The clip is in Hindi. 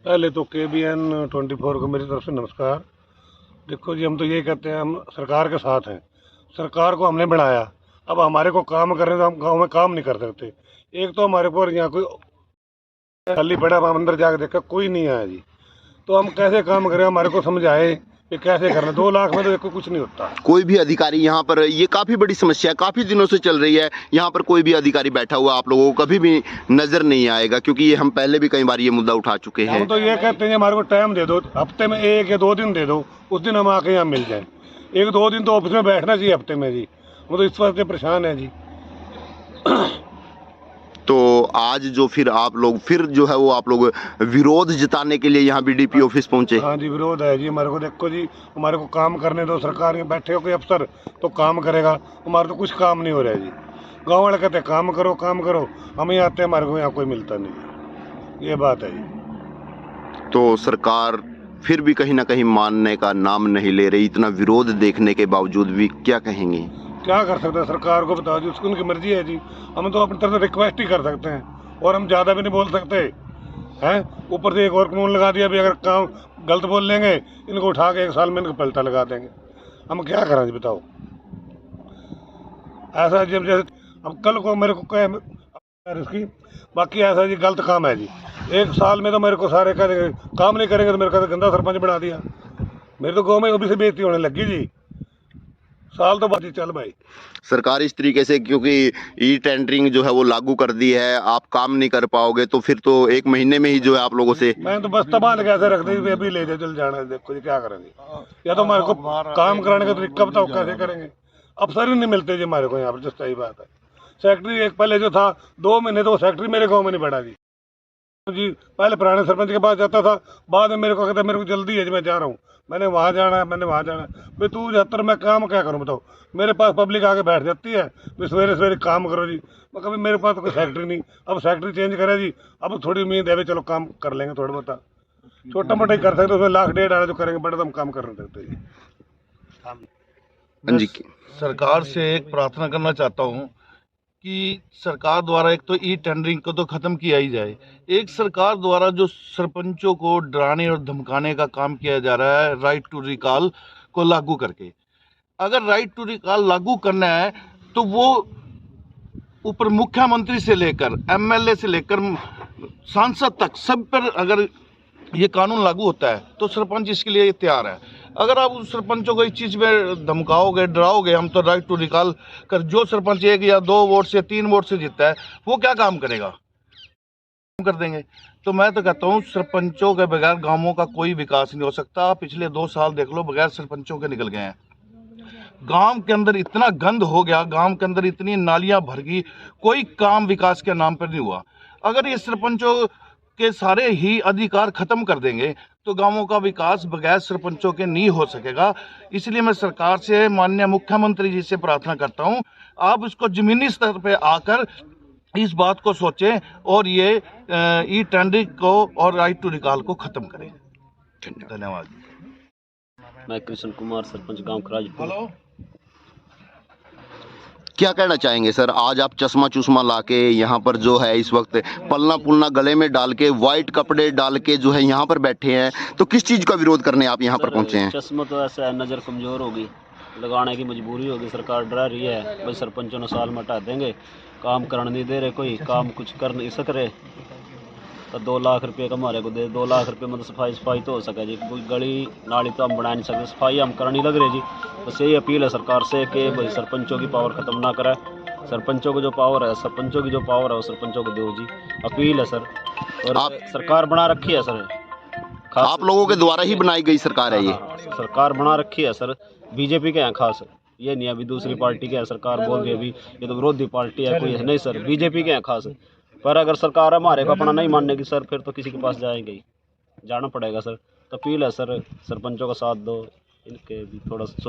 पहले तो KBN 24 को मेरी तरफ से नमस्कार। देखो जी, हम तो यही कहते हैं, हम सरकार के साथ हैं। सरकार को हमने बनाया, अब हमारे को काम करने तो हम गांव में काम नहीं कर सकते। एक तो हमारे ऊपर यहाँ कोई खाली पड़ा, हम अंदर जाकर देखा कोई नहीं आया जी, तो हम कैसे काम करें? हमारे को समझाए कि कैसे करना। 2 लाख में तो देखो कुछ नहीं होता। कोई भी अधिकारी यहाँ पर, ये काफी बड़ी समस्या है, काफी दिनों से चल रही है। यहाँ पर कोई भी अधिकारी बैठा हुआ आप लोगों को कभी भी नजर नहीं आएगा, क्योंकि ये हम पहले भी कई बार ये मुद्दा उठा चुके हैं। हम तो ये कहते हैं हमारे को टाइम दे दो, हफ्ते में 1 या 2 दिन दे दो, उस दिन हम आके यहाँ मिल जाए। 1-2 दिन तो ऑफिस में बैठना चाहिए हफ्ते में जी। हम तो इस वक्त से परेशान है जी। तो आज जो फिर आप लोग फिर जो है वो आप लोग विरोध जताने के लिए यहाँ BDP ऑफिस पहुंचे? हाँ जी, विरोध है जी हमारे को। देखो जी, हमारे को काम करने दो। सरकार में बैठे हो कोई अफसर तो काम करेगा, हमारे तो कुछ काम नहीं हो रहा है जी। गाँव वाले कहते हैं काम करो काम करो, हम यहाँ आते हैं, हमारे को यहाँ कोई मिलता नहीं। ये बात है जी। तो सरकार फिर भी कहीं ना कहीं मानने का नाम नहीं ले रही, इतना विरोध देखने के बावजूद भी। क्या कहेंगे? क्या कर सकते हैं? सरकार को बताओ जी, उसकी उनकी मर्जी है जी। हम तो अपनी तरफ से रिक्वेस्ट ही कर सकते हैं, और हम ज़्यादा भी नहीं बोल सकते हैं। ऊपर से एक और कानून लगा दिया, भी अगर काम गलत बोल लेंगे इनको उठा के 1 साल में इनको पलटा लगा देंगे। हम क्या करें जी, बताओ? ऐसा जब जैसे अब कल को मेरे को कहे इसकी, बाकी ऐसा जी गलत काम है जी। 1 साल में तो मेरे को सारे कह देंगे काम नहीं करेंगे, तो मेरे को गंदा सरपंच बना दिया। मेरे तो गाँव में अभी से बेइज्जती होने लगी जी। साल तो बाद ही चल भाई। सरकार इस तरीके से, क्योंकि ई टेंडरिंग जो है वो लागू कर दी है, आप काम नहीं कर पाओगे, तो फिर तो 1 महीने में ही जो है आप लोगों से। मैं तो बस तबाह कैसे रख दी, अभी ले जाए चल जाना है। देखो जी क्या करेंगे, या तो हमारे को काम कराने का तरीका बताओ कैसे करेंगे? अफसर ही नहीं मिलते जी हमारे को यहाँ पर, जो सही बात है। सेक्रेटरी एक पहले जो था 2 महीने, तो वो सेक्रेटरी मेरे गाँव में नहीं बढ़ा जी। पहले पुराने सरपंच के पास जाता था, बाद में मेरे को कहता मेरे को जल्दी है जी, मैं जा रहा हूँ, मैंने वहाँ जाना है, मैंने वहाँ जाना है। भाई तू 75, मैं काम क्या करूँ बताओ? मेरे पास पब्लिक आके बैठ जाती है, भाई सवेरे सवेरे काम करो जी। मैं कभी, मेरे पास तो कोई सेक्रेटरी नहीं। अब सेक्रेटरी चेंज करे जी, अब थोड़ी उम्मीद है, चलो काम कर लेंगे थोड़ा बहुत। छोटा मोटा ही कर सकते, उसमें 1.5 लाख जो करेंगे, बड़े तो हम काम कर नहीं सकते जी। हाँ जी। सरकार से एक प्रार्थना करना चाहता हूँ कि सरकार द्वारा एक तो ई टेंडरिंग को तो ख़त्म किया ही जाए। एक सरकार द्वारा जो सरपंचों को डराने और धमकाने का काम किया जा रहा है, राइट टू रिकॉल को लागू करके, अगर राइट टू रिकॉल लागू करना है तो वो ऊपर मुख्यमंत्री से लेकर MLA से लेकर सांसद तक सब पर अगर ये कानून लागू होता है तो सरपंच इसके लिए तैयार है। अगर आप उस सरपंचों को इस चीज़ में धमकाओगे, डराओगे, हम तो राइट टू रिकॉल कर, जो सरपंच 1 या 2 वोट से 3 वोट से जीतता है वो क्या काम करेगा? कर देंगे। तो मैं तो कहता हूँ सरपंचों के बगैर गांवों का कोई विकास नहीं हो सकता। पिछले 2 साल देख लो, बगैर सरपंचों के निकल गए हैं। गांव के अंदर इतना गंद हो गया, गांव के अंदर इतनी नालियां भर गई, कोई काम विकास के नाम पर नहीं हुआ। अगर ये सरपंचों के सारे ही अधिकार खत्म कर देंगे तो गांवों का विकास बगैर सरपंचों के नहीं हो सकेगा। इसलिए मैं सरकार से, माननीय मुख्यमंत्री जी से प्रार्थना करता हूं, आप इसको जमीनी स्तर पे आकर इस बात को सोचें और ये ई टेंडरिंग को और राइट टू रिकॉल को खत्म करें। धन्यवाद। मैं कृष्ण कुमार, सरपंच गांव खराजपुर। हेलो, क्या कहना चाहेंगे सर? आज आप चश्मा चुश्मा लाके यहाँ पर जो है इस वक्त पलना पुलना गले में डाल के, वाइट कपड़े डाल के जो है यहाँ पर बैठे हैं, तो किस चीज़ का विरोध करने आप यहाँ पर पहुँचे हैं? चश्मा तो ऐसा है, नज़र कमज़ोर होगी, लगाने की मजबूरी होगी। सरकार डरा रही है भाई सरपंचों ने साल में हटा देंगे, काम करने नहीं दे रहे, कोई काम कुछ कर नहीं सक रहे, तो 2 लाख रुपये का हमारे को दे। 2 लाख रुपये मतलब सफाई तो हो सके जी, कोई गली नाली तो हम बना नहीं सकते, सफाई हम कर नहीं लग रहे जी। बस यही अपील है सरकार से कि भाई सरपंचों की पावर ख़त्म ना करें। सरपंचों को जो पावर है, सरपंचों की जो पावर है वो सरपंचों को दो जी, अपील है सर। और आप सरकार बना रखी है सर, आप लोगों के द्वारा ही बनाई गई सरकार है ये? सरकार बना रखी है सर, बीजेपी के हैं खास, ये नहीं अभी दूसरी पार्टी के हैं। सरकार बोल रही है अभी ये तो विरोधी पार्टी है, कोई नहीं सर, बीजेपी के हैं खास। पर अगर सरकार हमारे को अपना नहीं मानेगी सर, फिर तो किसी के पास जाएंगे ही, जाना पड़ेगा सर। तो अपील है सर, सरपंचों का साथ दो, इनके भी थोड़ा सोच